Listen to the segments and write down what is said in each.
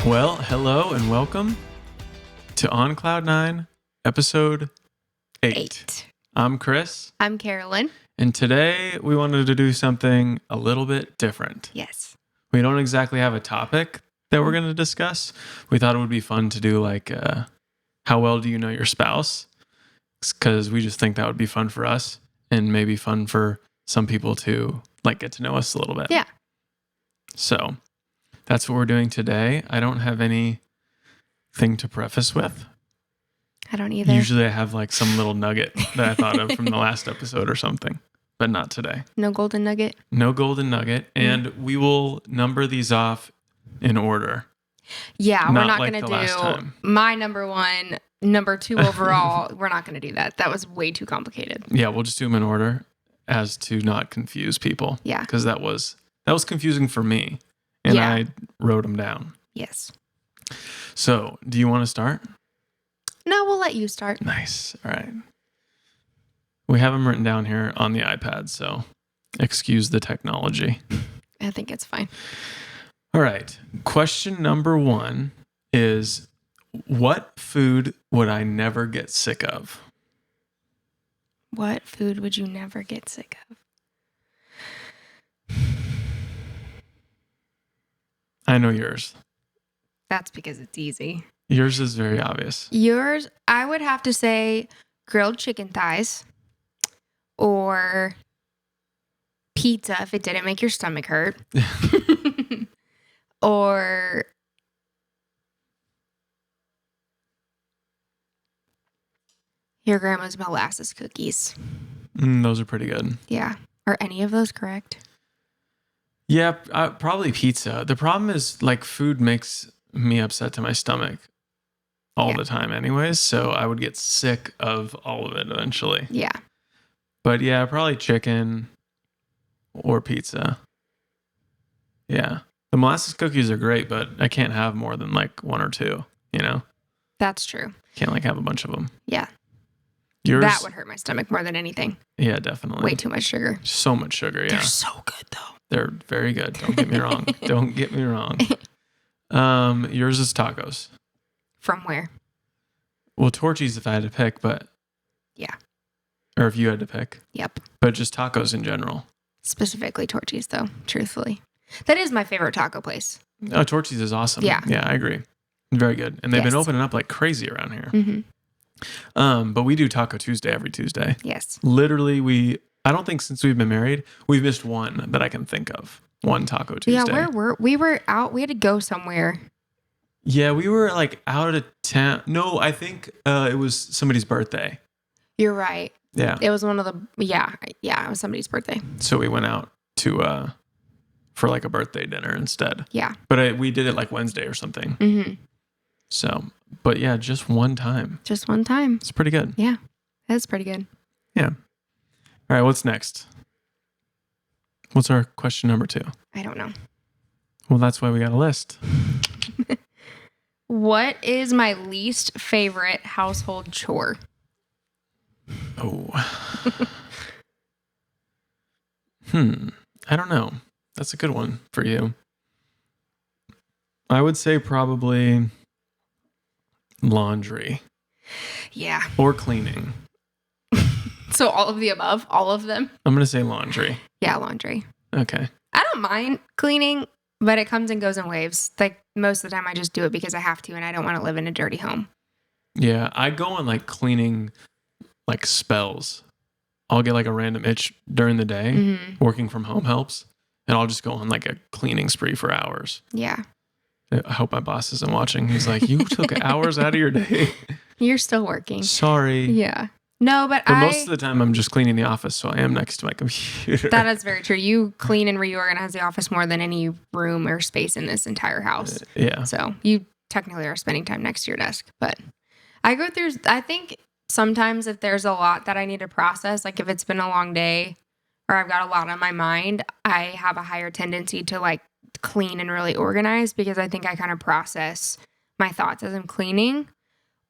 Well, hello and welcome to On Cloud 9, episode 8. I'm Chris, I'm Carolyn. and today we wanted to do something a little bit different. Yes. We don't exactly have a topic that we're going to discuss. We thought it would be fun to do like, how well do you know your spouse? Because we just think that would be fun for us and maybe fun for some people to like get to know us a little bit. Yeah. So that's what we're doing today. I don't have anything to preface with. I don't either. Usually I have like some little nugget that I thought of from the last episode or something, but not today. No golden nugget. No golden nugget. And we will number these off in order. Yeah, we're Not not like going to the last do time. my number one, number two overall. We're not going to do that. That was way too complicated. Yeah, we'll just do them in order as to not confuse people. Yeah. Because that was confusing for me. And Yeah. I wrote them down. Yes. So do you want to start? No, we'll let you start. Nice. All right. We have them written down here on the iPad, so excuse the technology. I think it's fine. All right. Question number 1 is, what food would I never get sick of? What food would you never get sick of? I know yours. That's because it's easy. Yours is very obvious. Yours, I would have to say grilled chicken thighs or pizza if it didn't make your stomach hurt. Or your grandma's molasses cookies. Those are pretty good. Yeah. Are any of those correct? Yeah, probably pizza. The problem is like food makes me upset to my stomach all the time anyways, so I would get sick of all of it eventually. Yeah. But yeah, probably chicken or pizza. Yeah. The molasses cookies are great, but I can't have more than like 1 or 2, you know? That's true. Can't like have a bunch of them. Yeah. Yours? That would hurt my stomach more than anything. Yeah, definitely. Way too much sugar. So much sugar, yeah. They're so good though. They're very good. Don't get me wrong. Don't get me wrong. Yours is tacos. From where? Well, Torchy's if I had to pick, but Yeah. or if you had to pick, Yep. but just tacos in general. Specifically Torchy's though, truthfully. That is my favorite taco place. Oh, Torchy's is awesome. Yeah. Yeah, I agree. Very good. And they've been Yes. opening up like crazy around here. Mm-hmm. But we do Taco Tuesday every Tuesday. Yes. Literally, I don't think since we've been married, we've missed one that I can think of. One Taco Tuesday. Yeah, we were out, we had to go somewhere. Yeah, we were like out of town. No, I think it was somebody's birthday. You're right. Yeah. It was one of the, it was somebody's birthday. So we went out to for like a birthday dinner instead. Yeah. But we did it like Wednesday or something. Mm-hmm. So, but yeah, just one time. Just one time. It's pretty good. Yeah. That's pretty good. Yeah. All right, what's next? What's our question number 2? I don't know. Well, that's why we got a list. What is my least favorite household chore? Oh. I don't know. That's a good one for you. I would say probably laundry Yeah. or cleaning. So all of the above, all of them? I'm going to say laundry. Yeah, laundry. Okay. I don't mind cleaning, but it comes and goes in waves. Like most of the time I just do it because I have to and I don't want to live in a dirty home. Yeah, I go on like cleaning like spells. I'll get like a random itch during the day. Mm-hmm. Working from home helps. And I'll just go on like a cleaning spree for hours. Yeah. I hope my boss isn't watching. He's like, you took hours out of your day. You're still working. Sorry. Yeah. No, but most of the time I'm just cleaning the office, so I am next to my computer. That is very true. You clean and reorganize the office more than any room or space in this entire house. Yeah. So you technically are spending time next to your desk. But I think sometimes if there's a lot that I need to process, like if it's been a long day or I've got a lot on my mind, I have a higher tendency to like clean and really organize because I think I kind of process my thoughts as I'm cleaning.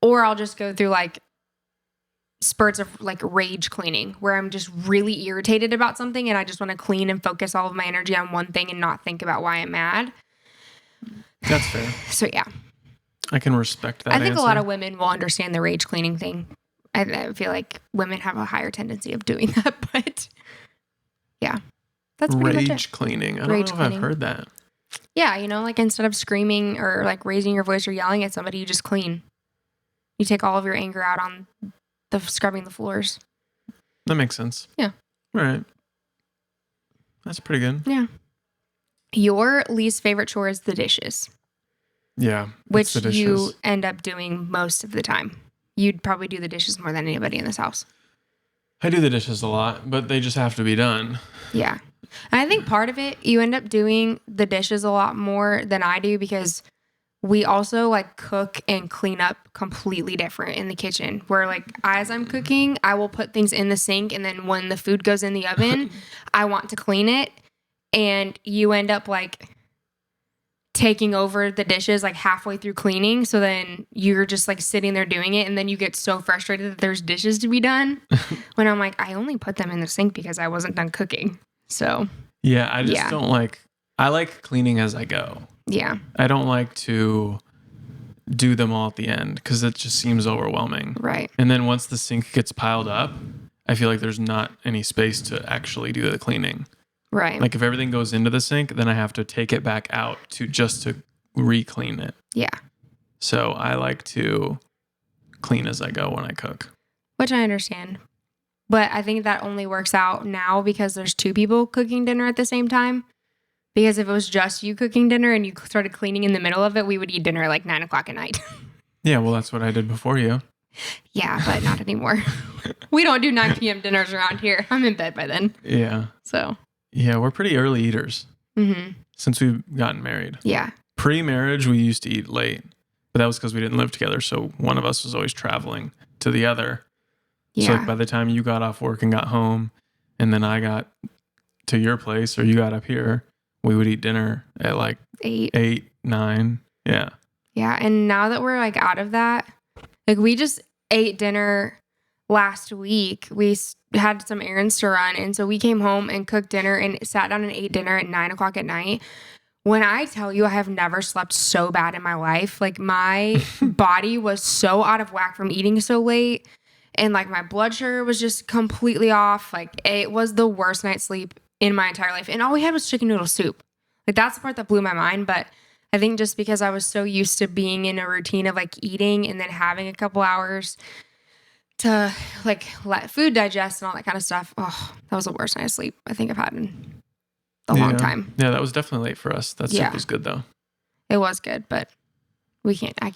Or I'll just go through like spurts of like rage cleaning where I'm just really irritated about something and I just want to clean and focus all of my energy on one thing and not think about why I'm mad. That's fair. So yeah, I can respect that. I think answer. a lot of women will understand the rage cleaning thing. I feel like women have a higher tendency of doing that, but yeah, that's pretty much it. Rage cleaning. I don't Rage know if cleaning. I've heard that. Yeah, like instead of screaming or like raising your voice or yelling at somebody, you just clean. You take all of your anger out on the scrubbing the floors. That makes sense. Yeah. All right. That's pretty good. Yeah. Your least favorite chore is the dishes, Yeah. which it's the you dishes. end up doing most of the time. You'd probably do the dishes more than anybody in this house. I do the dishes a lot, but they just have to be done. Yeah. And I think part of it, you end up doing the dishes a lot more than I do because we also like cook and clean up completely different in the kitchen. Where like as I'm cooking, I will put things in the sink, and then when the food goes in the oven, I want to clean it. And you end up like taking over the dishes like halfway through cleaning. So then you're just like sitting there doing it. And then you get so frustrated that there's dishes to be done when I'm like, I only put them in the sink because I wasn't done cooking. So Yeah, I just Yeah. don't like. I like cleaning as I go. yeah, I don't like to do them all at the end because it just seems overwhelming. right. And then once the sink gets piled up, I feel like there's not any space to actually do the cleaning. Right. Like if everything goes into the sink, then I have to take it back out to re-clean it. Yeah. So I like to clean as I go when I cook. Which I understand. But I think that only works out now because there's two people cooking dinner at the same time. Because if it was just you cooking dinner and you started cleaning in the middle of it, we would eat dinner at like 9 o'clock at night. Yeah, well, that's what I did before you. Yeah, but not anymore. We don't do 9 p.m. dinners around here. I'm in bed by then. Yeah. So, Yeah, we're pretty early eaters since we've gotten married. yeah. Pre-marriage, we used to eat late, but that was because we didn't live together. So one of us was always traveling to the other. Yeah. So like by the time you got off work and got home, and then I got to your place or you got up here, we would eat dinner at like 8. 8, 9. Yeah. Yeah. And now that we're like out of that, like we just ate dinner last week. We had some errands to run. And so we came home and cooked dinner and sat down and ate dinner at 9 o'clock at night. When I tell you I have never slept so bad in my life, like my body was so out of whack from eating so late. And like my blood sugar was just completely off. Like it was the worst night's sleep in my entire life. And all we had was chicken noodle soup. Like that's the part that blew my mind. But I think just because I was so used to being in a routine of like eating and then having a couple hours to like let food digest and all that kind of stuff. Oh, that was the worst night of sleep I think I've had in a long time. Yeah, that was definitely late for us. That soup Yeah. was good though. It was good, but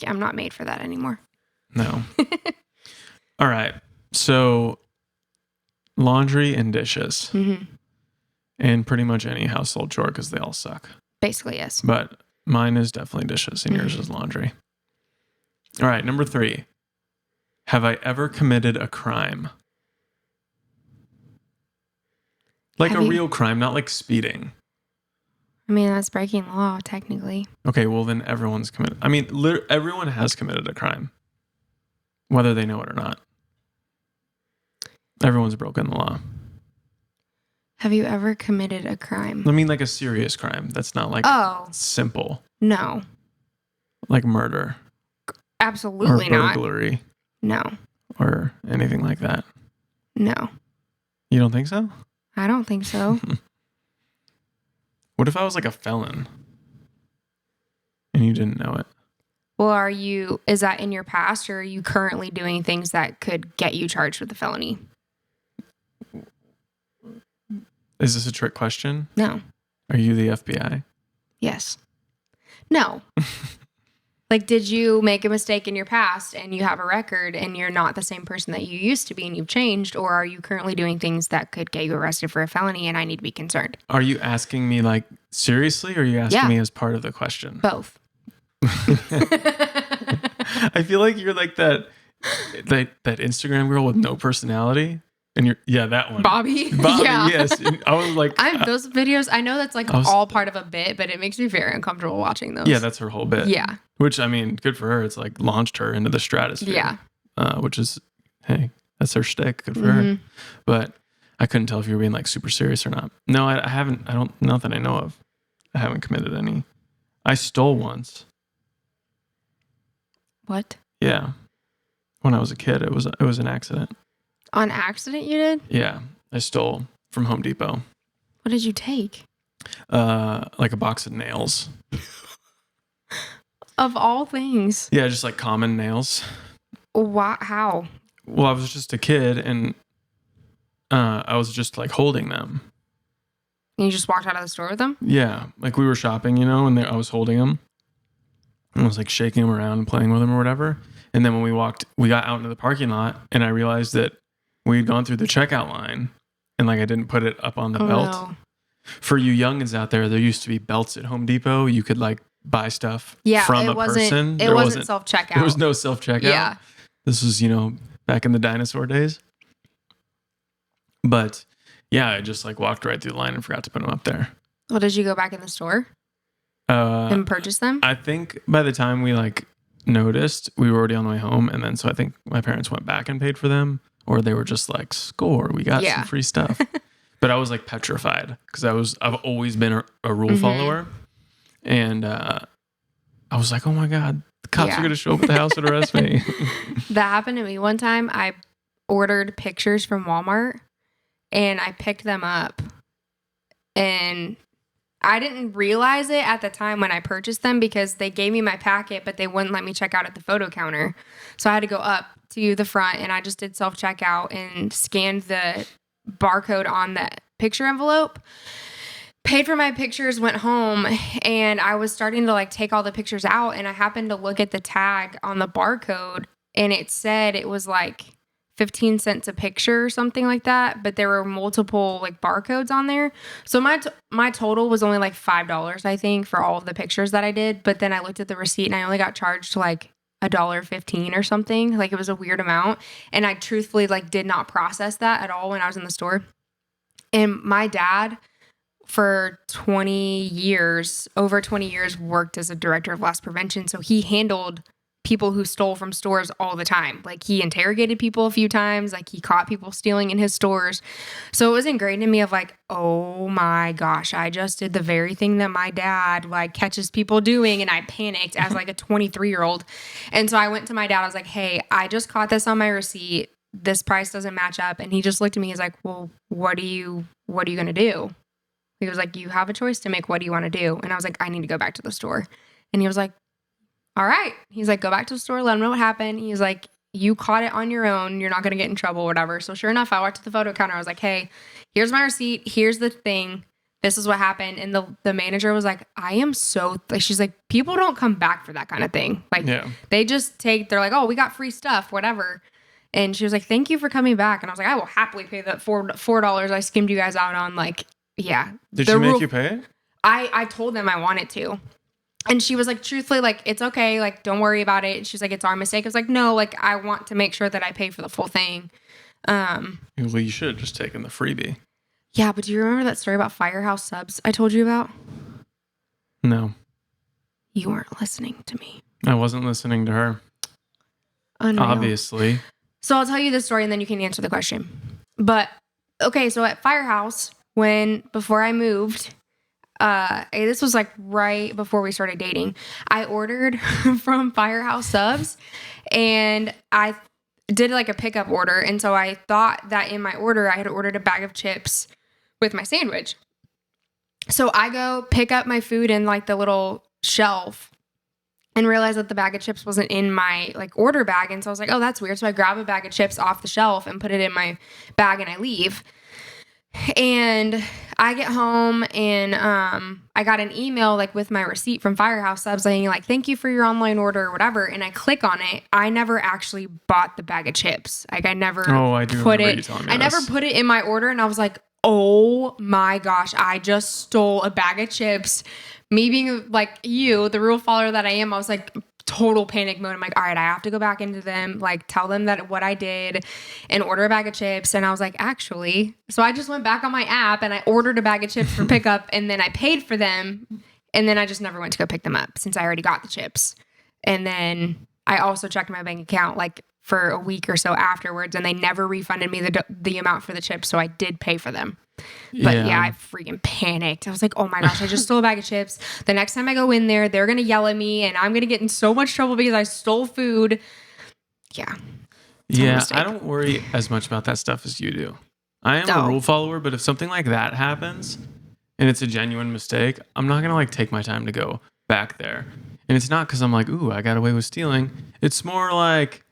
I'm not made for that anymore. No. All right. So laundry and dishes Mm-hmm. and pretty much any household chore because they all suck. Basically, yes. But mine is definitely dishes and yours is laundry. All right. Number 3. Have I ever committed a crime? Like Have a you- real crime, not like speeding. I mean, that's breaking the law, technically. Okay, well then everyone's committed. I mean, everyone has committed a crime, whether they know it or not. Everyone's broken the law. Have you ever committed a crime? I mean, like a serious crime. That's not like Oh, simple, no. like murder Absolutely or not. burglary No. or anything like that. No. You don't think so? I don't think so. What if I was like a felon and you didn't know it? Well, is that in your past or are you currently doing things that could get you charged with a felony? Is this a trick question? No. Are you the FBI? Yes. No. Like, did you make a mistake in your past and you have a record and you're not the same person that you used to be and you've changed? Or are you currently doing things that could get you arrested for a felony and I need to be concerned? Are you asking me like seriously or are you asking Yeah. me as part of the question? Both. I feel like you're like that Instagram girl with no personality. And that one. Bobby? Bobby, Yeah. yes. And I was like, Those videos, I know that's like I was- all part of a bit, but it makes me very uncomfortable watching those. yeah, that's her whole bit. Yeah. Which, I mean, good for her. It's like launched her into the stratosphere. Yeah. Which is, hey, that's her shtick. Good for her. Mhm. But I couldn't tell if you were being like super serious or not. No, I haven't. Not that I know of. I haven't committed any. I stole once. What? Yeah. When I was a kid, it was an accident. On accident you did? Yeah. I stole from Home Depot. What did you take? Like a box of nails. Of all things. Yeah, just like common nails. Why, how? Well, I was just a kid and I was just like holding them. And you just walked out of the store with them? Yeah, like we were shopping, and I was holding them. I was like shaking them around and playing with them or whatever. And then when we got out into the parking lot and I realized that we had gone through the checkout line and like I didn't put it up on the belt. No. For you youngins out there used to be belts at Home Depot. You could like buy stuff from a person. It wasn't self-checkout. There was no self-checkout. Yeah. This was, back in the dinosaur days. But yeah, I just like walked right through the line and forgot to put them up there. Well, did you go back in the store and purchase them? I think by the time we like noticed, we were already on the way home. And then so I think my parents went back and paid for them, or they were just like, score, we got some free stuff. But I was like petrified because I've always been a rule follower. And I was like, oh my God, the cops are going to show up at the house and arrest me. That happened to me one time. I ordered pictures from Walmart and I picked them up. And I didn't realize it at the time when I purchased them because they gave me my packet, but they wouldn't let me check out at the photo counter. So I had to go up to the front and I just did self-checkout and scanned the barcode on the picture envelope. Paid for my pictures, went home, and I was starting to like take all the pictures out, and I happened to look at the tag on the barcode, and it said it was like 15 cents a picture or something like that, but there were multiple like barcodes on there. So my total was only like $5, I think, for all of the pictures that I did. But then I looked at the receipt and I only got charged like $1.15 or something. Like it was a weird amount. And I truthfully like did not process that at all when I was in the store. And my dad, for over 20 years, worked as a director of loss prevention. So he handled people who stole from stores all the time. Like he interrogated people a few times, like he caught people stealing in his stores. So it was ingrained in me of like, oh my gosh, I just did the very thing that my dad like catches people doing. And I panicked as like a 23-year-old. And so I went to my dad. I was like, hey, I just caught this on my receipt. This price doesn't match up. And he just looked at me. He's like, well, what are you going to do? He was like, you have a choice to make. What do you want to do? And I was like, I need to go back to the store. And he was like, all right. He's like, go back to the store. Let him know what happened. He's like, you caught it on your own. You're not going to get in trouble, whatever. So sure enough, I walked to the photo counter. I was like, hey, here's my receipt. Here's the thing. This is what happened. And the manager was like, I am so, like, she's like, people don't come back for that kind of thing. Like they just they're like, oh, we got free stuff, whatever. And she was like, thank you for coming back. And I was like, I will happily pay that $4 I skimmed you guys out on. Like, yeah. Did she make you pay it? I told them I wanted to. And she was like, truthfully, like, it's okay. Like, don't worry about it. She's like, it's our mistake. I was like, no, like, I want to make sure that I pay for the full thing. Well, you should have just taken the freebie. Yeah, but do you remember that story about Firehouse Subs I told you about? No. You weren't listening to me. I wasn't listening to her. Unreal. Obviously. So I'll tell you this story and then you can answer the question. But, okay, so at Firehouse, before I moved, this was like right before we started dating, I ordered from Firehouse Subs and I did like a pickup order. And so I thought that in my order, I had ordered a bag of chips with my sandwich. So I go pick up my food in like the little shelf and realize that the bag of chips wasn't in my like order bag. And so I was like, oh, that's weird. So I grab a bag of chips off the shelf and put it in my bag and I leave. And I get home and I got an email like with my receipt from Firehouse Subs saying like, thank you for your online order or whatever. And I click on it. I never actually bought the bag of chips. Like I never put it in my order. And I was like, oh my gosh, I just stole a bag of chips. Me being like you, the rule follower that I am, I was like total panic mode. I'm like, all right, I have to go back into them, like tell them that what I did and order a bag of chips. And I was like, actually, so I just went back on my app and I ordered a bag of chips for pickup and then I paid for them. And then I just never went to go pick them up since I already got the chips. And then I also checked my bank account like for a week or so afterwards and they never refunded me the amount for the chips. So I did pay for them. But yeah, I freaking panicked. I was like, oh my gosh, I just stole a bag of chips. The next time I go in there, they're going to yell at me and I'm going to get in so much trouble because I stole food. Yeah. Yeah, I don't worry as much about that stuff as you do. I am a rule follower, but if something like that happens and it's a genuine mistake, I'm not going to like take my time to go back there. And it's not because I'm like, ooh, I got away with stealing. It's more like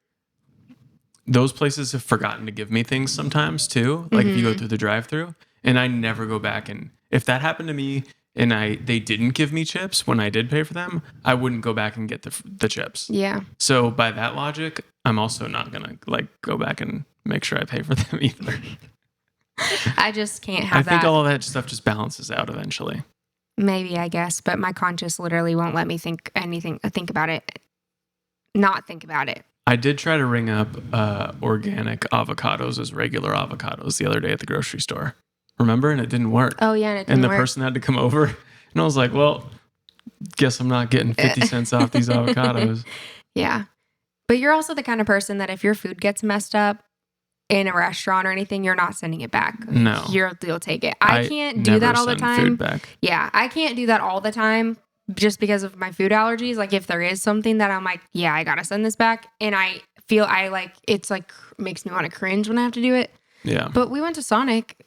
those places have forgotten to give me things sometimes too. Like if you go through the drive-through, and I never go back. And if that happened to me and they didn't give me chips when I did pay for them, I wouldn't go back and get the chips. Yeah. So by that logic, I'm also not going to like go back and make sure I pay for them either. I just can't have that. I think all of that stuff just balances out eventually. Maybe, I guess, but my conscience literally won't let me think about it. Not think about it. I did try to ring up organic avocados as regular avocados the other day at the grocery store. Remember? And it didn't work. Oh, yeah, and it didn't work. And the person had to come over. And I was like, well, guess I'm not getting 50 cents off these avocados. Yeah. But you're also the kind of person that if your food gets messed up in a restaurant or anything, you're not sending it back. No. You'll take it. I can't do that all the time. Food back. Yeah. I can't do that all the time just because of my food allergies. Like if there is something that I'm like, yeah, I got to send this back. And I feel it's like makes me want to cringe when I have to do it. Yeah. But we went to Sonic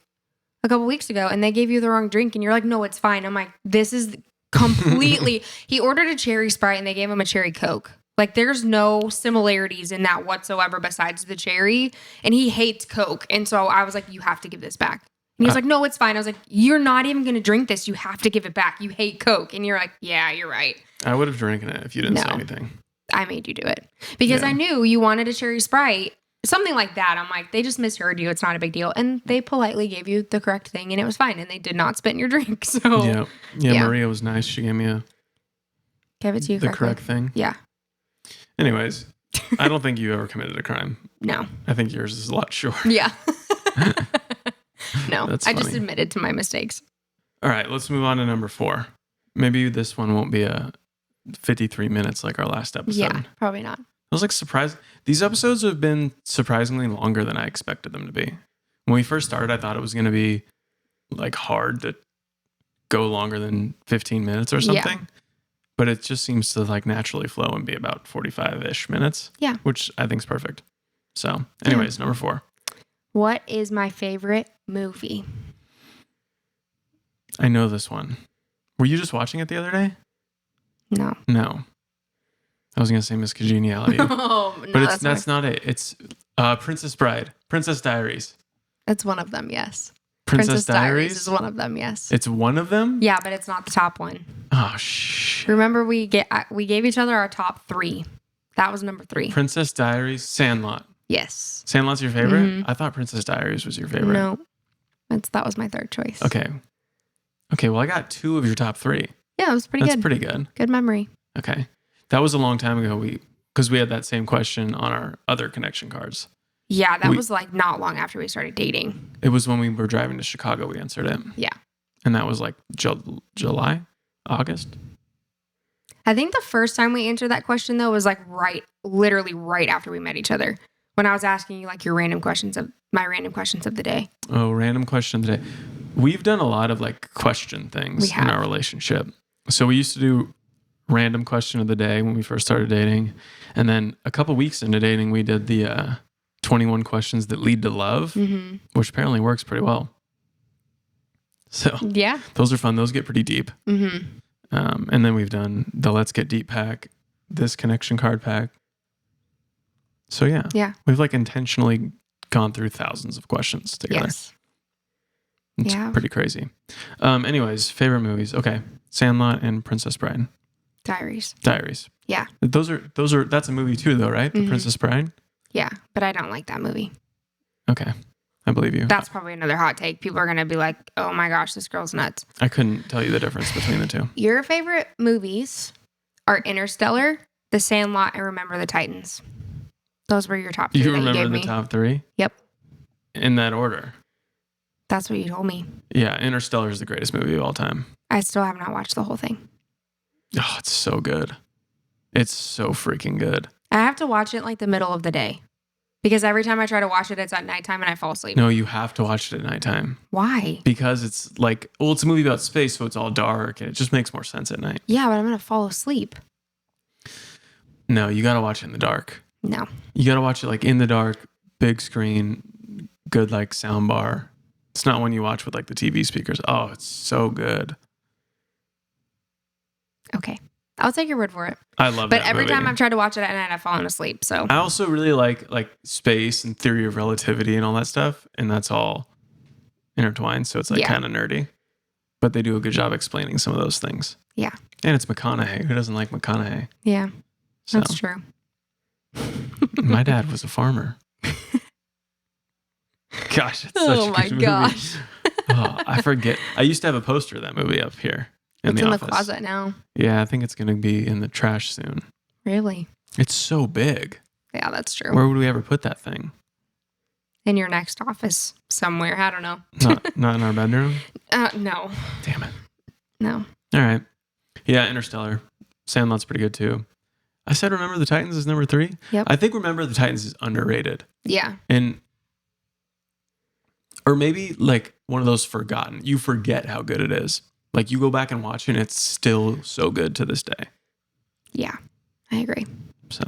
a couple weeks ago and they gave you the wrong drink and you're like, no, it's fine. I'm like, this is completely, he ordered a cherry Sprite and they gave him a cherry Coke. Like there's no similarities in that whatsoever besides the cherry, and he hates Coke. And so I was like, you have to give this back. And he was like, no, it's fine. I was like, you're not even going to drink this. You have to give it back. You hate Coke. And you're like, yeah, you're right. I would have drinking it if you didn't say anything. I made you do it because I knew you wanted a cherry Sprite. Something like that. I'm like, they just misheard you. It's not a big deal. And they politely gave you the correct thing and it was fine. And they did not spit in your drink. So yeah. Maria was nice. She gave me gave it to you the correct thing. Yeah. Anyways, I don't think you ever committed a crime. No. I think yours is a lot shorter. Yeah. No, That's I funny. just admitted to my mistakes. All right, let's move on to number 4. Maybe this one won't be a 53 minutes like our last episode. Yeah, probably not. I was like surprised. These episodes have been surprisingly longer than I expected them to be. When we first started, I thought it was going to be like hard to go longer than 15 minutes or something. Yeah. But it just seems to like naturally flow and be about 45-ish minutes. Yeah. Which I think is perfect. So anyways, number 4. What is my favorite movie? I know this one. Were you just watching it the other day? No. I was going to say Miss Congeniality. Oh, no, but that's not it. It's Princess Bride. Princess Diaries. It's one of them, yes. Princess Diaries is one of them, yes. It's one of them? Yeah, but it's not the top one. Oh, shit. Remember, we gave each other our top 3. That was number 3. Princess Diaries, Sandlot. Yes. Sandlot's your favorite? Mm-hmm. I thought Princess Diaries was your favorite. No. That was my third choice. Okay, well, I got 2 of your top 3. Yeah, it was pretty good. That's pretty good. Good memory. Okay. That was a long time ago. Because we had that same question on our other connection cards. Yeah, that was like not long after we started dating. It was when we were driving to Chicago, we answered it. Yeah. And that was like July, August. I think the first time we answered that question, though, was like literally right after we met each other. When I was asking you like my random questions of the day. Oh, random question of the day. We've done a lot of like question things in our relationship. So we used to do random question of the day when we first started dating. And then a couple weeks into dating, we did the 21 questions that lead to love, which apparently works pretty well. So yeah, those are fun. Those get pretty deep. Mm-hmm. And then we've done the Let's Get Deep pack, this connection card pack. So yeah, we've like intentionally gone through thousands of questions together. Yes. It's pretty crazy. Anyways, favorite movies. Okay. Sandlot and Princess Bride. Diaries. Yeah. That's a movie too though, right? The Princess Bride? Yeah, but I don't like that movie. Okay. I believe you. That's probably another hot take. People are going to be like, oh my gosh, this girl's nuts. I couldn't tell you the difference between the two. Your favorite movies are Interstellar, The Sandlot, and Remember the Titans. Those were your top 3 You that remember you gave the me. top 3? Yep. In that order? That's what you told me. Yeah, Interstellar is the greatest movie of all time. I still have not watched the whole thing. Oh, it's so good. It's so freaking good. I have to watch it like the middle of the day. Because every time I try to watch it, it's at nighttime and I fall asleep. No, you have to watch it at nighttime Why? because it's like, well, it's a movie about space, so it's all dark and it just makes more sense at night. Yeah, but I'm going to fall asleep. No, you got to watch it in the dark. No. You got to watch it like in the dark, big screen, good like sound bar. It's not when you watch with like the TV speakers. Oh, it's so good. Okay. I'll take your word for it. I love But that every movie. time I've tried to watch it at night, I've fallen asleep. So I also really like space and theory of relativity and all that stuff, and that's all intertwined. So it's like Yeah. kind of nerdy, but they do a good job explaining some of those things. Yeah. And it's McConaughey. Who doesn't like McConaughey? yeah, So that's true. my dad was a farmer. Gosh, it's such Oh a my good movie. gosh. Oh, I forget. I used to have a poster of that movie up here in It's the in office. the closet now. Yeah, I think it's going to be in the trash soon. Really? It's so big. Yeah, that's true. Where would we ever put that thing? In your next office somewhere. I don't know. Not in our bedroom? No. Damn it. No. All right. Yeah, Interstellar. Sandlot's pretty good too. I said Remember the Titans is number 3. Yep. I think Remember the Titans is underrated. Yeah. Or maybe like one of those forgotten. You forget how good it is. Like you go back and watch it and it's still so good to this day. Yeah. I agree. So,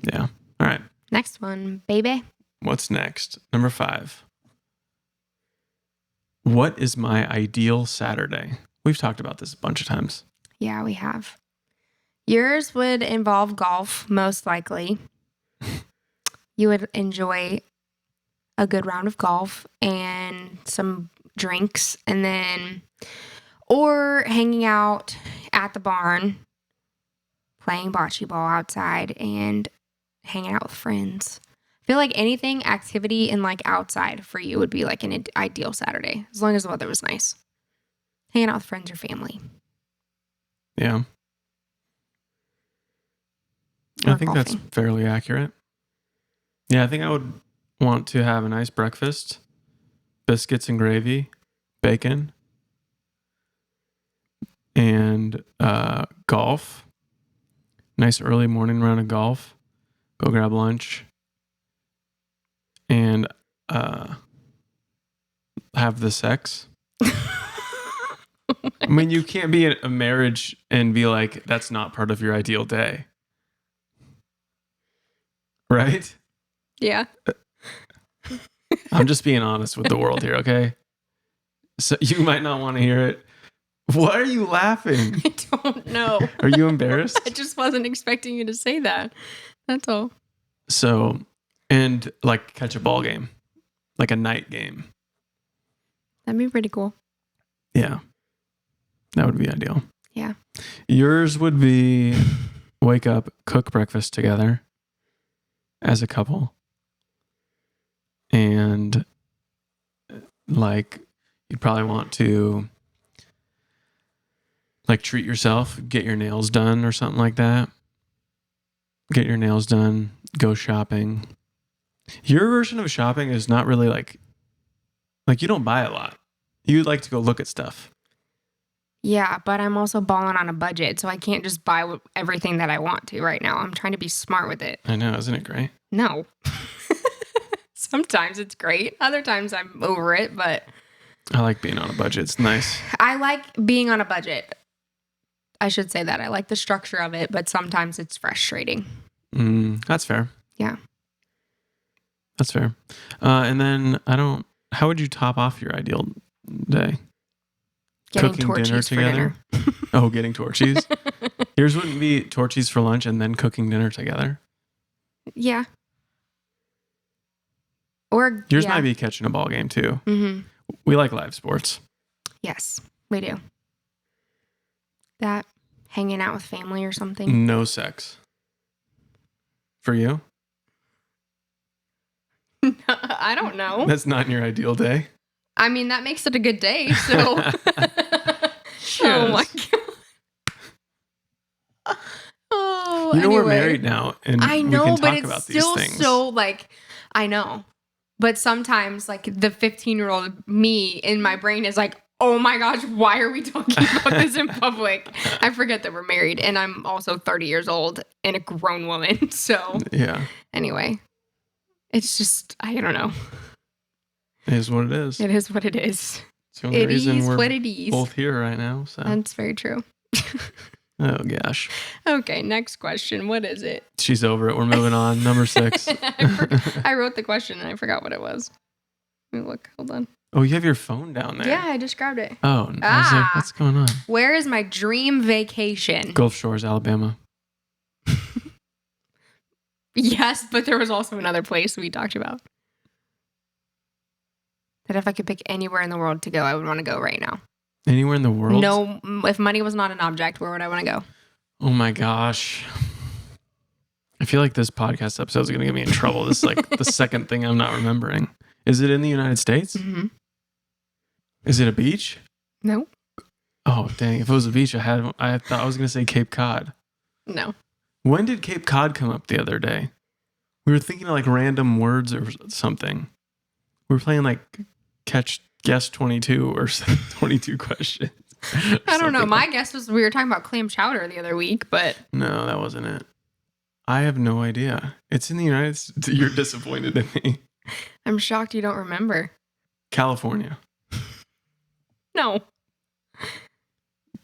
yeah. All right. Next one, baby. What's next? Number 5. What is my ideal Saturday? We've talked about this a bunch of times. Yeah, we have. Yours would involve golf, most likely. You would enjoy a good round of golf and some drinks, and then, or hanging out at the barn, playing bocce ball outside, and hanging out with friends. I feel like anything activity and like outside for you would be like an ideal Saturday, as long as the weather was nice. Hanging out with friends or family. Yeah. Or I think that's golfing. fairly accurate. Yeah, I think I would want to have a nice breakfast, biscuits and gravy, bacon, and golf. Nice early morning round of golf. Go grab lunch. And have the sex. I mean, you can't be in a marriage and be like, that's not part of your ideal day. Right? Yeah. I'm just being honest with the world here, okay? So you might not want to hear it. Why are you laughing? I don't know. Are you embarrassed? I just wasn't expecting you to say that. That's all. So, and like catch a ball game, like a night game. That'd be pretty cool. Yeah. That would be ideal. Yeah. Yours would be wake up, cook breakfast together as a couple. And like you'd probably want to like treat yourself, get your nails done or something like that. Get your nails done, go shopping. Your version of shopping is not really like you don't buy a lot. You like to go look at stuff. Yeah, but I'm also balling on a budget, so I can't just buy everything that I want to right now. I'm trying to be smart with it. I know, isn't it great? No. Sometimes it's great. Other times I'm over it, but I like being on a budget. It's nice. I like being on a budget. I should say that. I like the structure of it, but sometimes it's frustrating. That's fair. Yeah. That's fair. And then how would you top off your ideal day? Getting Cooking torchies dinner for together? dinner. Oh, getting torchies. Yours wouldn't be torchies for lunch and then cooking dinner together. Yeah. Or Yours yeah. might be catching a ball game too. Mm-hmm. We like live sports. Yes, we do. That hanging out with family or something. No sex. For you? I don't know. That's not in your ideal day. I mean, that makes it a good day. So, oh my god. Oh, You know we're anyway. married now, and I we know, can but talk it's about these still things. so like I know. But sometimes like the 15-year-old me in my brain is like, oh my gosh, why are we talking about this in public? I forget that we're married, and I'm also 30 years old and a grown woman. So Yeah. anyway, It's just, I don't know. It is what it is. It is what it is. It's the only It reason is we're what it is. both here right now. So. That's very true. Oh, gosh. Okay, next question. What is it? She's over it. We're moving on. Number 6. I wrote the question and I forgot what it was. Let me look. Hold on. Oh, you have your phone down there. Yeah, I just grabbed it. Oh, I was like, what's going on? Where is my dream vacation? Gulf Shores, Alabama. Yes, but there was also another place we talked about. That if I could pick anywhere in the world to go, I would want to go right now. Anywhere in the world? No, if money was not an object, where would I want to go? Oh my gosh. I feel like this podcast episode is going to get me in trouble. This is like the second thing I'm not remembering. Is it in the United States? Mm-hmm. Is it a beach? No. Oh, dang. If it was a beach, I thought I was going to say Cape Cod. No. When did Cape Cod come up the other day? We were thinking of like random words or something. We were playing like guess 22 or 22 questions. I don't know. My guess was we were talking about clam chowder the other week, but No, that wasn't it. I have no idea. It's in the United States. You're disappointed in me. I'm shocked you don't remember. California. No.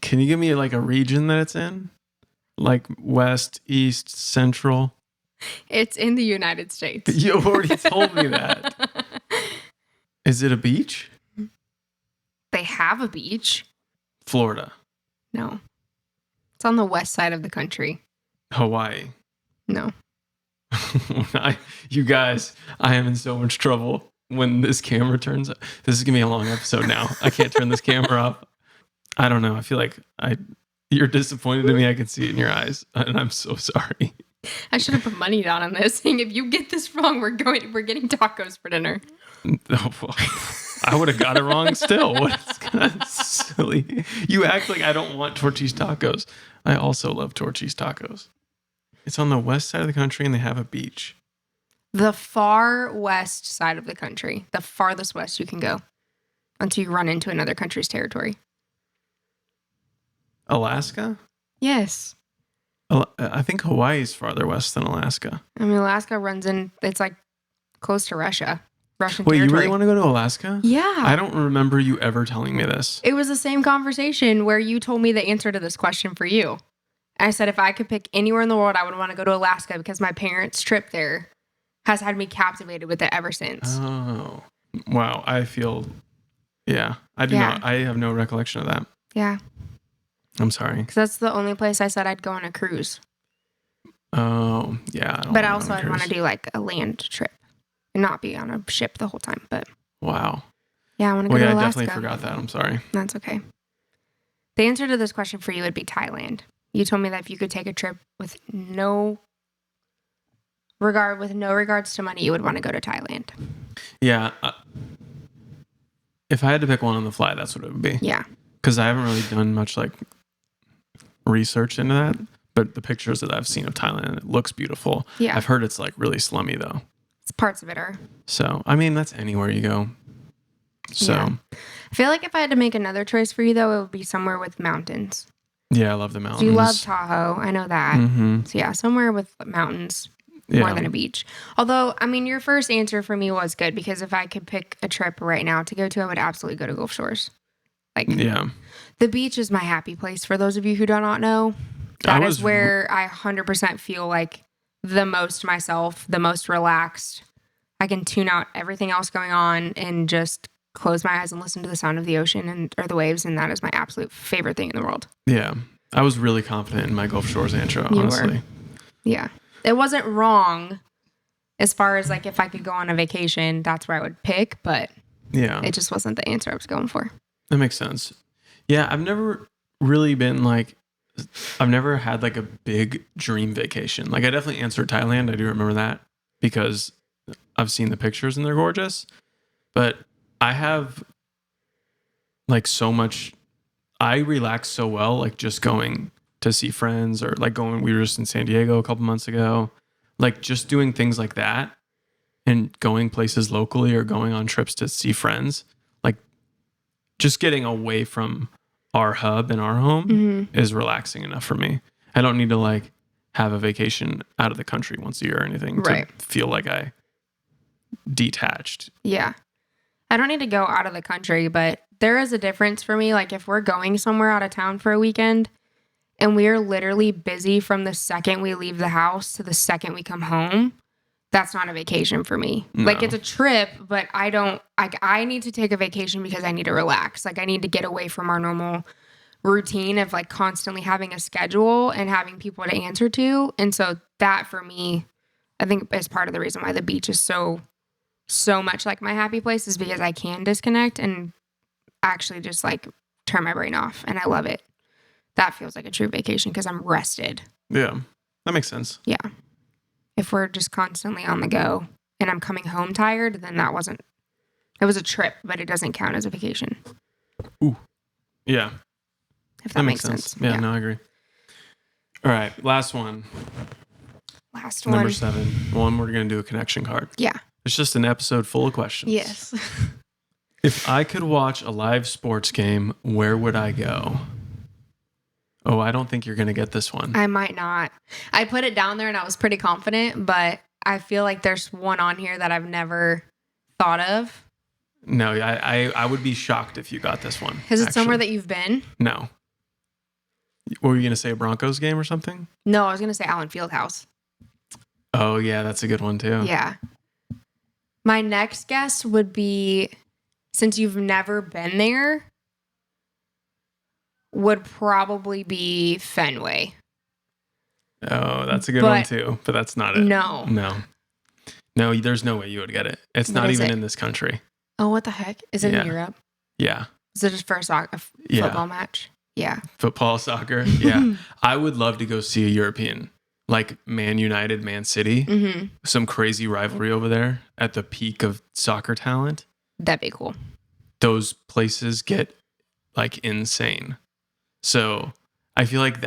Can you give me like a region that it's in? Like west, east, central? It's in the United States. You already told me that. Is it a beach? They have a beach. Florida. No. It's on the west side of the country. Hawaii. No. You guys, I am in so much trouble when this camera turns up. This is going to be a long episode now. I can't turn this camera off. I don't know. I feel like you're disappointed in me. I can see it in your eyes. And I'm so sorry. I should have put money down on this. Saying if you get this wrong, we're getting tacos for dinner. Oh, well, I would have got it wrong still. What's kind of silly? You act like I don't want Torchy's tacos. I also love Torchy's tacos. It's on the west side of the country and they have a beach. The far west side of the country. The farthest west you can go until you run into another country's territory. Alaska? Yes. I think Hawaii is farther west than Alaska. I mean, Alaska runs in, it's like close to Russia. Russian Wait, territory. you really want to go to Alaska? Yeah. I don't remember you ever telling me this. It was the same conversation where you told me the answer to this question for you. I said if I could pick anywhere in the world, I would want to go to Alaska because my parents' trip there has had me captivated with it ever since. Oh, wow. I feel, yeah. I do not. I have no recollection of that. Yeah. I'm sorry. Because that's the only place I said I'd go on a cruise. Oh, yeah. But also I'd want to do like a land trip and not be on a ship the whole time. But wow. Yeah, I want to go to Alaska. I definitely forgot that. I'm sorry. That's okay. The answer to this question for you would be Thailand. You told me that if you could take a trip with no regards to money, you would want to go to Thailand. Yeah. If I had to pick one on the fly, that's what it would be. Yeah. Because I haven't really done much like research into that. But the pictures that I've seen of Thailand, it looks beautiful. Yeah. I've heard it's like really slummy though. Parts of it are. So, I mean, that's anywhere you go. So. Yeah. I feel like if I had to make another choice for you though, it would be somewhere with mountains. Yeah, I love the mountains. You love Tahoe. I know that. Mm-hmm. So yeah, somewhere with mountains more than a beach. Although, I mean, your first answer for me was good because if I could pick a trip right now to go to, I would absolutely go to Gulf Shores. Like, yeah. The beach is my happy place. For those of you who do not know, that is where I 100% feel like the most myself, the most relaxed. I can tune out everything else going on and just close my eyes and listen to the sound of the ocean or the waves, and that is my absolute favorite thing in the world. Yeah. I was really confident in my Gulf Shores answer, honestly. Were. Yeah. It wasn't wrong as far as like if I could go on a vacation, that's where I would pick, but yeah, it just wasn't the answer I was going for. That makes sense. Yeah, I've never really been like, I've never had like a big dream vacation. Like I definitely answered Thailand. I do remember that because I've seen the pictures and they're gorgeous, but I have like so much, I relax so well, like just going to see friends or like we were just in San Diego a couple months ago, like just doing things like that and going places locally or going on trips to see friends, like just getting away from our hub and our home is relaxing enough for me. I don't need to like have a vacation out of the country once a year or anything to feel like I detached. Yeah. I don't need to go out of the country, but there is a difference for me. Like if we're going somewhere out of town for a weekend and we are literally busy from the second we leave the house to the second we come home, that's not a vacation for me. No. Like it's a trip, but I need to take a vacation because I need to relax. Like I need to get away from our normal routine of like constantly having a schedule and having people to answer to. And so that for me, I think is part of the reason why the beach is so much like my happy place, is because I can disconnect and actually just like turn my brain off, and I love it. That feels like a true vacation because I'm rested. Yeah, that makes sense. Yeah. If we're just constantly on the go and I'm coming home tired, then it was a trip, but it doesn't count as a vacation. Ooh. Yeah. If that makes sense. Yeah, no, I agree. All right, last one. Last Number one. 7. One, we're going to do a connection card. Yeah. It's just an episode full of questions. Yes. If I could watch a live sports game, where would I go? Oh, I don't think you're going to get this one. I might not. I put it down there and I was pretty confident, but I feel like there's one on here that I've never thought of. No, I would be shocked if you got this one. Is it somewhere that you've been? No. What were you going to say, a Broncos game or something? No, I was going to say Allen Fieldhouse. Oh, yeah, that's a good one too. Yeah. My next guess would be, since you've never been there, would probably be Fenway. Oh, that's a good one too, but that's not it. No. No, there's no way you would get it. It's not even in this country. Oh, what the heck? Is it in Europe? Yeah. Is it just for a football match? Yeah. Football, soccer. Yeah. I would love to go see a European, like Man United, Man City. Mm-hmm. Some crazy rivalry over there at the peak of soccer talent. That'd be cool. Those places get like insane. So I feel like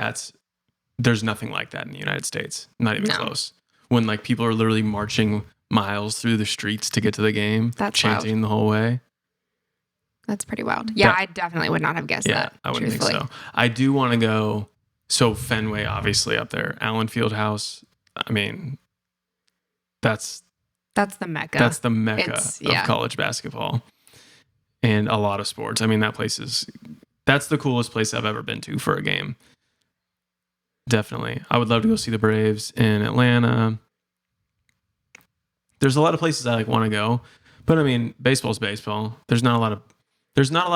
there's nothing like that in the United States. Not even close. When like people are literally marching miles through the streets to get to the game, chanting the whole way. That's pretty wild. Yeah, I definitely would not have guessed that. I wouldn't think so. I do want to go. So Fenway, obviously up there. Allen Fieldhouse. I mean, that's the mecca. That's the mecca of college basketball and a lot of sports. I mean, that's the coolest place I've ever been to for a game. Definitely. I would love to go see the Braves in Atlanta. There's a lot of places I want to go, but I mean, baseball's baseball. There's not a lot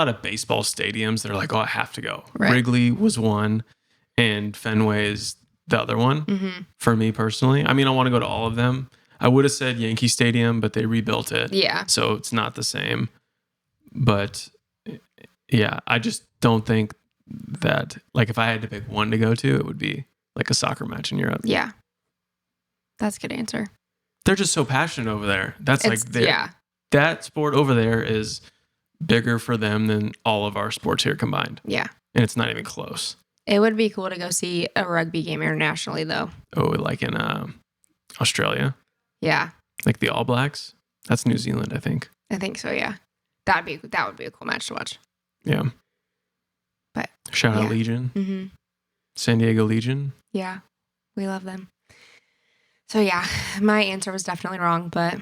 of baseball stadiums that are like, oh, I have to go. Right. Wrigley was one, and Fenway is the other one for me personally. I mean, I want to go to all of them. I would have said Yankee Stadium, but they rebuilt it. Yeah. So it's not the same. But yeah, I just don't think that, like, if I had to pick one to go to, it would be like a soccer match in Europe. Yeah. That's a good answer. They're just so passionate over there. That sport over there is bigger for them than all of our sports here combined. Yeah. And it's not even close. It would be cool to go see a rugby game internationally, though. Oh, like in Australia? Yeah. Like the All Blacks? That's New Zealand, I think. I think so, yeah. That would be a cool match to watch. Yeah. But shout out Legion. Mm-hmm. San Diego Legion. Yeah. We love them. So yeah, my answer was definitely wrong, but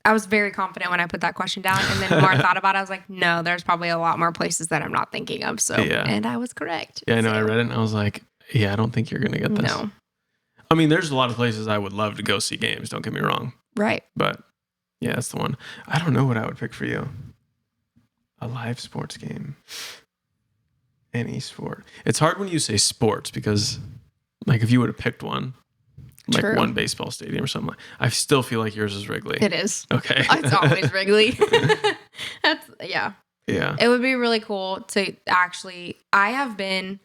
I was very confident when I put that question down. And then the more I thought about it, I was like, no, there's probably a lot more places that I'm not thinking of. So, and I was correct. Yeah, I know. I read it and I was like, yeah, I don't think you're going to get this. No. I mean, there's a lot of places I would love to go see games. Don't get me wrong. Right. But yeah, that's the one. I don't know what I would pick for you. A live sports game. Any sport. It's hard when you say sports because, like, if you would have picked one, like one baseball stadium or something, I still feel like yours is Wrigley. It is. Okay. It's always Wrigley. Yeah. Yeah. It would be really cool to actually, I have been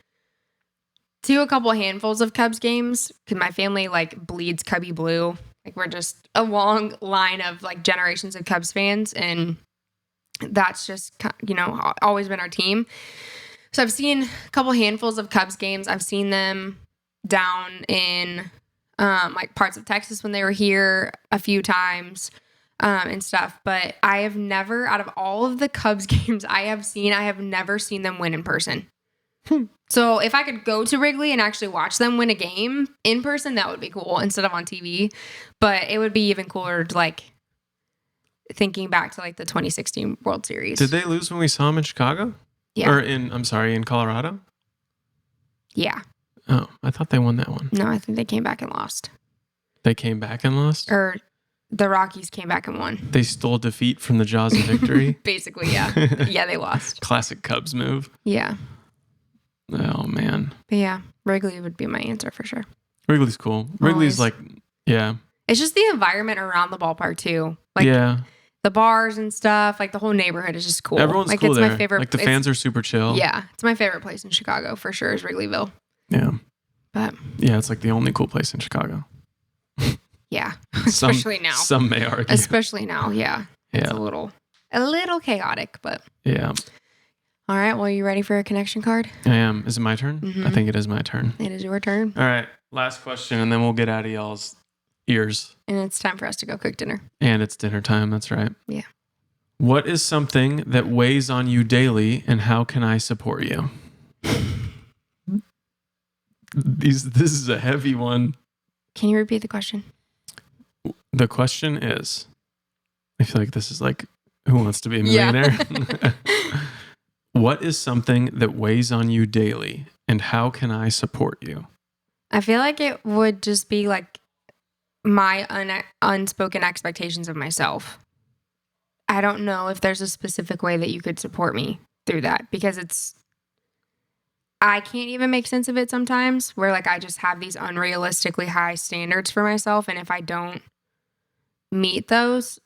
to a couple handfuls of Cubs games because my family like bleeds Cubby blue. Like we're just a long line of like generations of Cubs fans, and that's just, always been our team. So I've seen a couple handfuls of Cubs games. I've seen them down in like parts of Texas when they were here a few times and stuff. But I have never, out of all of the Cubs games I have never seen them win in person. So if I could go to Wrigley and actually watch them win a game in person, that would be cool instead of on TV. But it would be even cooler to like thinking back to like the 2016 World Series. Did they lose when we saw them in Chicago? Yeah. Or in Colorado? Yeah. Oh, I thought they won that one. No, I think they came back and lost. They came back and lost? Or the Rockies came back and won. They stole defeat from the jaws of victory? Basically, yeah. Yeah, they lost. Classic Cubs move. Yeah. Oh, man. But yeah, Wrigley would be my answer for sure. Wrigley's cool. Wrigley's Always. like, yeah. It's just the environment around the ballpark too. Like yeah. the bars and stuff, like the whole neighborhood is just cool. Everyone's like cool it's there. my favorite. Like the fans are super chill. Yeah, it's my favorite place in Chicago for sure is Wrigleyville. Yeah. But yeah, it's like the only cool place in Chicago. Yeah, especially now. Some may argue. Especially now, yeah. It's Yeah. a little chaotic, but Yeah. all right. Well, you ready for a connection card? I am. Is it my turn? Mhm. I think it is my turn. It is your turn, All right. Last question, and then we'll get out of y'all's ears. and it's time for us to go cook dinner. And it's dinner time. That's right. Yeah. What is something that weighs on you daily, and how can I support you? This is a heavy one. Can you repeat the question? The question is, I feel like this is like, who wants to be a Yeah. millionaire? What is something that weighs on you daily, and how can I support you? I feel like it would just be like my unspoken expectations of myself. I don't know if there's a specific way that you could support me through that because I can't even make sense of it sometimes where like I just have these unrealistically high standards for myself. And if I don't meet those,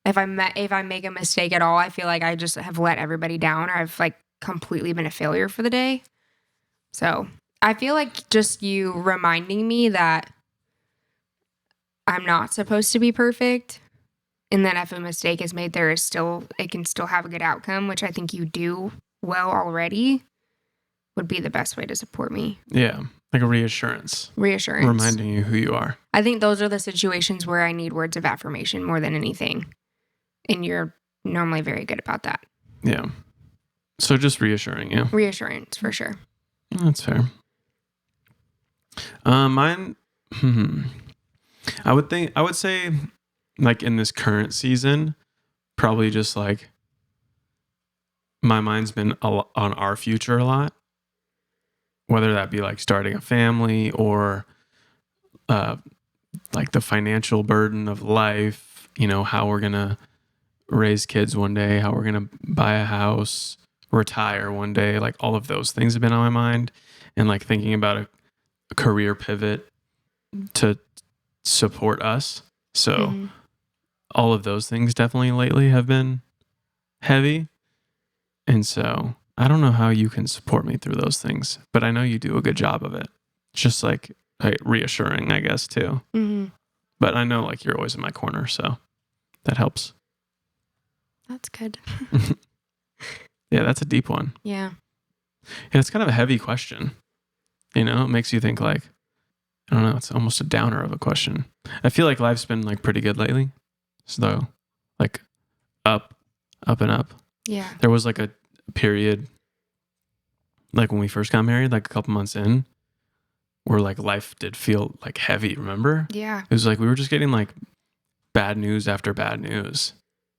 if I make a mistake at all, I feel like I just have let everybody down or I've like completely been a failure for the day. So I feel like just you reminding me that I'm not supposed to be perfect and that if a mistake is made, it can still have a good outcome, which I think you do well already, would be the best way to support me. Yeah, like a reassurance. Reminding you who you are. I think those are the situations where I need words of affirmation more than anything. And you're normally very good about that. Yeah. So just reassuring you. Reassurance, for sure. That's fair. Mine, I would say, like in this current season, probably just like my mind's been on our future a lot, whether that be like starting a family or like the financial burden of life, how we're going to raise kids one day, how we're going to buy a house, retire one day, like all of those things have been on my mind, and like thinking about a career pivot to support us. So all of those things definitely lately have been heavy. And so I don't know how you can support me through those things, but I know you do a good job of it. Just like reassuring, I guess, too. Mm-hmm. But I know like you're always in my corner, so that helps. That's good. Yeah, that's a deep one. Yeah. Yeah, it's kind of a heavy question. It makes you think like, I don't know, it's almost a downer of a question. I feel like life's been like pretty good lately. So like up and up. Yeah. There was like a period like when we first got married, like a couple months in, where like life did feel like heavy, remember? Yeah. It was like we were just getting like bad news after bad news,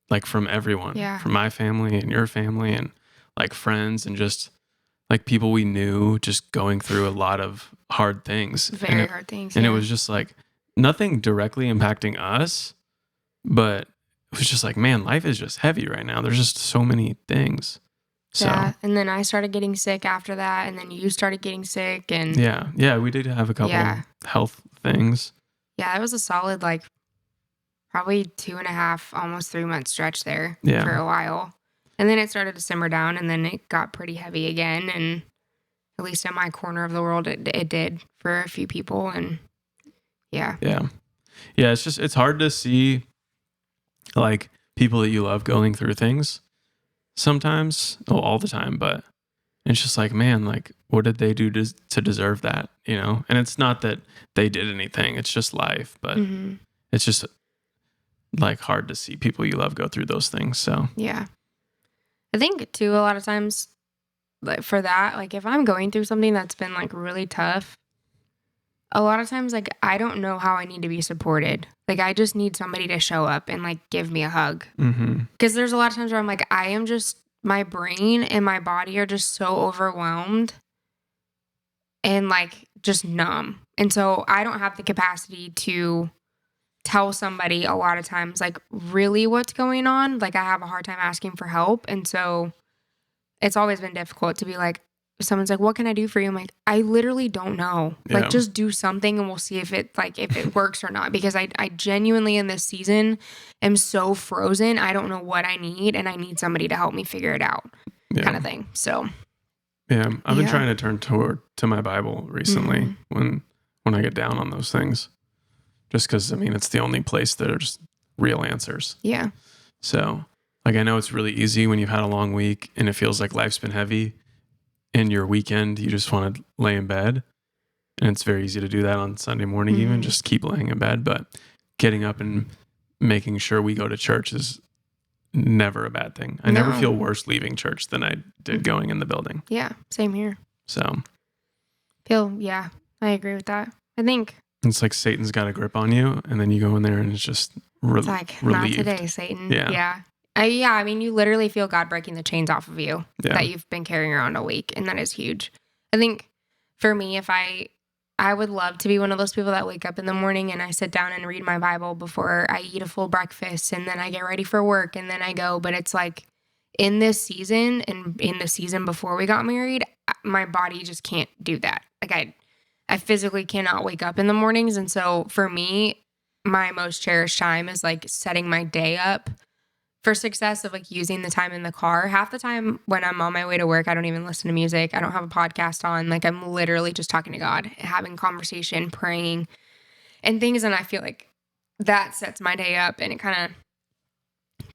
like from everyone. Yeah. From my family and your family and like friends and just like people we knew just going through a lot of hard things. Very hard things. And yeah. it was just like nothing directly impacting us, but it was just like, man, life is just heavy right now. There's just so many things. So yeah. And then I started getting sick after that. And then you started getting sick. And yeah, we did have a couple health things. Yeah, it was a solid like probably 2.5, almost 3 month stretch there Yeah. for a while. And then it started to simmer down and then it got pretty heavy again. And at least in my corner of the world, it did for a few people. And yeah. Yeah. Yeah. It's hard to see like people that you love going through things sometimes, well, all the time, but it's just like, man, like what did they do to deserve that, And it's not that they did anything. It's just life, but it's just like hard to see people you love go through those things. So yeah. I think too, a lot of times like for that, like if I'm going through something that's been like really tough, a lot of times, like, I don't know how I need to be supported. Like, I just need somebody to show up and, like, give me a hug. Mm-hmm. Because there's a lot of times where I'm like, I am just, my brain and my body are just so overwhelmed and, like, just numb. And so I don't have the capacity to tell somebody a lot of times, like, really what's going on. Like, I have a hard time asking for help. And so it's always been difficult to be like, someone's like, what can I do for you? I'm like, I literally don't know. Yeah. Like, just do something and we'll see if it works or not. Because I genuinely in this season am so frozen. I don't know what I need and I need somebody to help me figure it out, kind of thing. So yeah, I've been trying to turn to my Bible recently when I get down on those things. Just because, I mean, it's the only place that there's real answers. Yeah. So, like, I know it's really easy when you've had a long week and it feels like life's been heavy. And your weekend, you just want to lay in bed. And it's very easy to do that on Sunday morning, even just keep laying in bed. But getting up and making sure we go to church is never a bad thing. I never feel worse leaving church than I did going in the building. Yeah, same here. So, I agree with that. I think it's like Satan's got a grip on you, and then you go in there and it's just it's like, relieved. not today, Satan. Yeah. I mean, you literally feel God breaking the chains off of you that you've been carrying around a week, and that is huge. I think for me, if I would love to be one of those people that wake up in the morning and I sit down and read my Bible before I eat a full breakfast, and then I get ready for work, and then I go. But it's like in this season and in the season before we got married, my body just can't do that. Like I physically cannot wake up in the mornings. And so for me, my most cherished time is like setting my day up for success of like using the time in the car. Half the time when I'm on my way to work, I don't even listen to music. I don't have a podcast on. Like, I'm literally just talking to God, having conversation, praying and things. And I feel like that sets my day up, and it kind of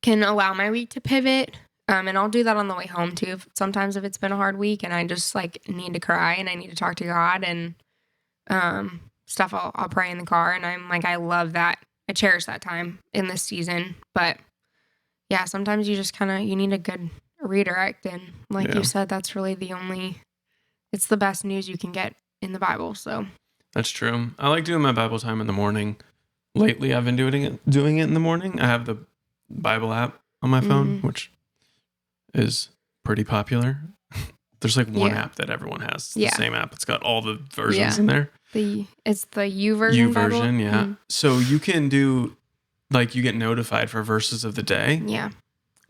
can allow my week to pivot. And I'll do that on the way home too. Sometimes if it's been a hard week and I just like need to cry and I need to talk to God and stuff, I'll pray in the car. And I'm like, I love that. I cherish that time in this season. But yeah, sometimes you just you need a good redirect. And like you said, that's really it's the best news you can get in the Bible. So that's true. I like doing my Bible time in the morning. Lately, I've been doing it in the morning. I have the Bible app on my phone, which is pretty popular. There's like one app that everyone has. It's the same app. It's got all the versions in there. It's the U version. Bible. Yeah. So you can do, like, you get notified for verses of the day. Yeah.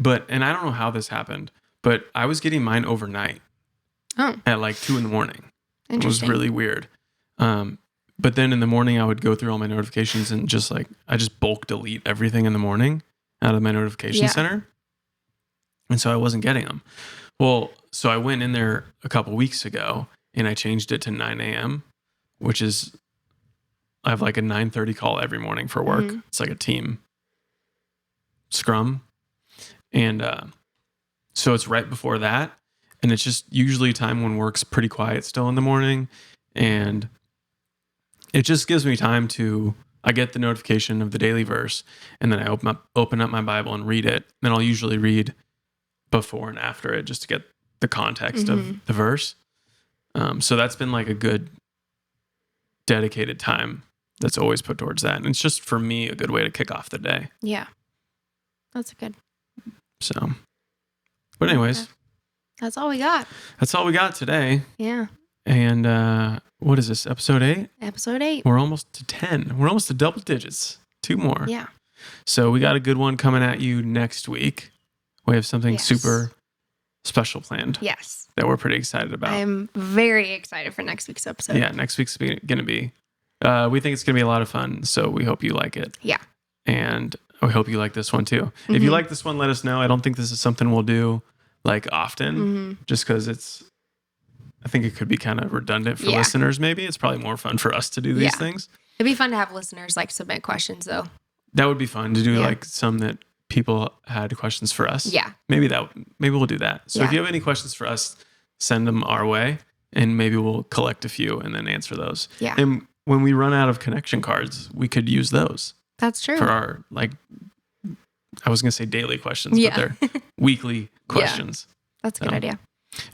And I don't know how this happened, but I was getting mine overnight. Oh. At like 2 a.m. It was Interesting. really weird. But then in the morning, I would go through all my notifications and I just bulk delete everything in the morning out of my notification center. And so I wasn't getting them. Well, so I went in there a couple weeks ago and I changed it to 9 a.m., which is, I have like a 9:30 call every morning for work. It's like a team scrum. And so it's right before that. And it's just usually a time when work's pretty quiet still in the morning. And it just gives me time I get the notification of the daily verse, and then I open up my Bible and read it. Then I'll usually read before and after it just to get the context of the verse. So that's been like a good dedicated time that's always put towards that. And it's just, for me, a good way to kick off the day. Yeah. That's good. So, but anyways. That's all we got. That's all we got today. Yeah. And what is this, episode 8? Episode 8. We're almost to 10. We're almost to double digits. 2 more. Yeah. So we got a good one coming at you next week. We have something super special planned. Yes. That we're pretty excited about. I'm very excited for next week's episode. Yeah, next week's going to be, we think it's going to be a lot of fun. So we hope you like it. Yeah. And we hope you like this one too. If you like this one, let us know. I don't think this is something we'll do like often, just because I think it could be kind of redundant for listeners. Maybe it's probably more fun for us to do these things. It'd be fun to have listeners like submit questions though. That would be fun to do, like some that people had questions for us. Yeah. Maybe we'll do that. So if you have any questions for us, send them our way and maybe we'll collect a few and then answer those. Yeah. And when we run out of connection cards, we could use those. That's true. For our, like, I was going to say daily questions, but they're weekly questions. That's a good idea.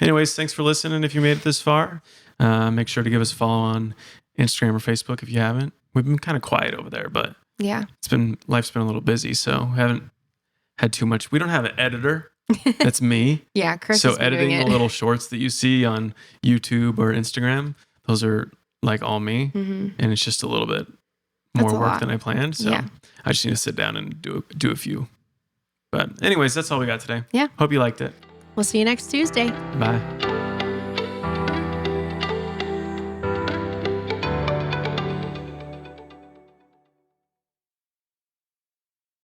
Anyways, thanks for listening. If you made it this far, make sure to give us a follow on Instagram or Facebook if you haven't. We've been kind of quiet over there, but Yeah. life's been a little busy, so we haven't had too much. We don't have an editor. That's me. Yeah, Chris So has been doing editing it. the little shorts that you see on YouTube or Instagram, those are like all me, Mhm. and it's just a little bit That's more a work lot. than I planned. So Yeah. I just need to sit down and do a few. But anyways, that's all we got today. Yeah. Hope you liked it. We'll see you next Tuesday. Bye.